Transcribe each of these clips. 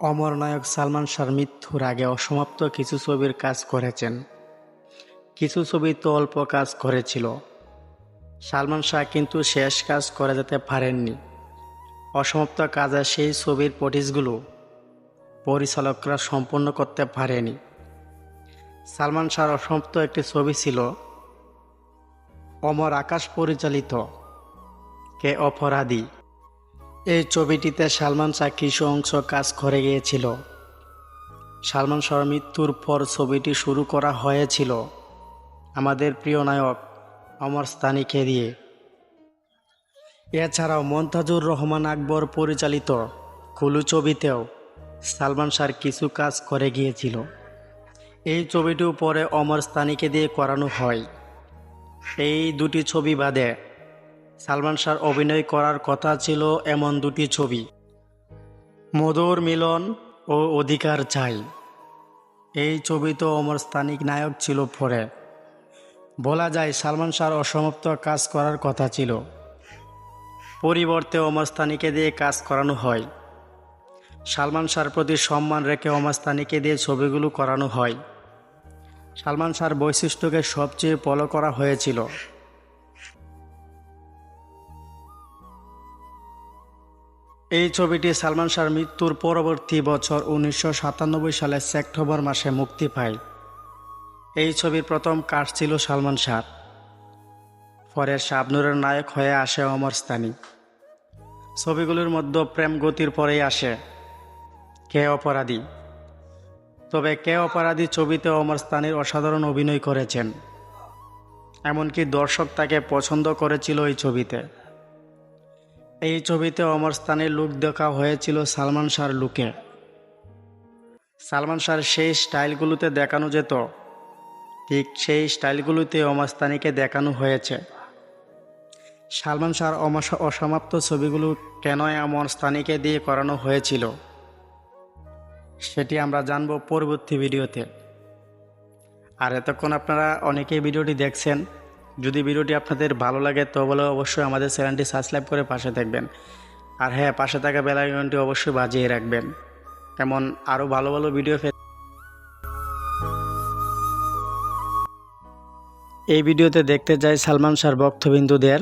অমর নায়ক সালমান শাহর মৃত্যুর আগে অসমাপ্ত কিছু ছবির কাজ করেছেন। কিছু ছবি তো অল্প কাজ করেছিল। সালমান শাহ কিন্তু শেষ কাজ করে যেতে পারেননি। অসমাপ্ত কাজে সেই ছবির ফুটেজগুলো পরিচালকরা সম্পূর্ণ করতে পারেনি। সালমান শাহর অসমাপ্ত একটি ছবি ছিল অমর আকাশ পরিচালিত কে অপরাধী। এই ছবিটিতে সালমান শাহ কিছু অংশ কাজ করে গিয়েছিল। সালমান শাহর মৃত্যুর পর ছবিটি শুরু করা হয়েছিল আমাদের প্রিয় নায়ক অমর সানিকে দিয়ে। এছাড়াও মনতাজুর রহমান আকবর পরিচালিত কুলু ছবিতেও সালমান শাহর কিছু কাজ করে গিয়েছিল। এই ছবিটিও পরে অমর সানিকে দিয়ে করানো হয়। এই দুটি ছবি বাদে সালমান শাহর অভিনয় করার কথা ছিল এমন দুটি ছবি, মধুর মিলন ও অধিকার চাই। এই ছবিতে অমর সানিক নায়ক ছিল। পরে বলা যায় সালমান শাহর অসমাপ্ত কাজ করার কথা ছিল, পরিবর্তে অমর সানিকে দিয়ে কাজ করানো হয়। সালমান শাহর প্রতি সম্মান রেখে অমর সানিকে দিয়ে ছবিগুলো করানো হয়। সালমান শাহর বৈশিষ্ট্যকে সবচেয়ে ফলো করা হয়েছিল। এই ছবিটি সালমান শাহর মৃত্যুর পরবর্তী বছর 1997 সালের সেপ্টেম্বর মাসে মুক্তি পায়। এই ছবির প্রথম কাজ ছিল সালমান শাহর। পরে শাবনূরের নায়ক হয়ে আসে অমর সানি। ছবিগুলোর মধ্যে প্রেম গতির পরেই আসে কে অপরাধী। তবে কে অপরাধী ছবিতে অমর সানির অসাধারণ অভিনয় করেছেন। এমনকি দর্শক তাকে পছন্দ করেছিল এই ছবিতে। এই ছবিতে অমর সানির লুক দেখা হয়েছিল সালমান শাহর লুকে। সালমান শাহর সেই স্টাইলগুলোতে দেখানো যেত, ঠিক সেই স্টাইলগুলোতে অমর সানিকে দেখানো হয়েছে। সালমান শাহর অসমাপ্ত ছবিগুলো কেন অমর সানিকে দিয়ে করানো হয়েছিল সেটি আমরা জানব পরবর্তী ভিডিওতে। আর এতক্ষণ আপনারা অনেকেই ভিডিওটি দেখছেন। যদি ভিডিওটি আপনাদের ভালো লাগে তবে অবশ্যই আমাদের চ্যানেলটি সাবস্ক্রাইব করে পাশে থাকবেন। আর হ্যাঁ, পাশে থাকা বেল আইকনটি অবশ্যই বাজিয়ে রাখবেন। এমন আরও ভালো ভালো ভিডিও এই ভিডিওতে দেখতে চাই সালমান শাহর ভক্তবিন্দুদের।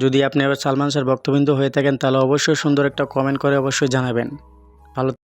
যদি আপনি এবার সালমান শাহর ভক্তবিন্দু হয়ে থাকেন তাহলে অবশ্যই সুন্দর একটা কমেন্ট করে অবশ্যই জানাবেন। ভালো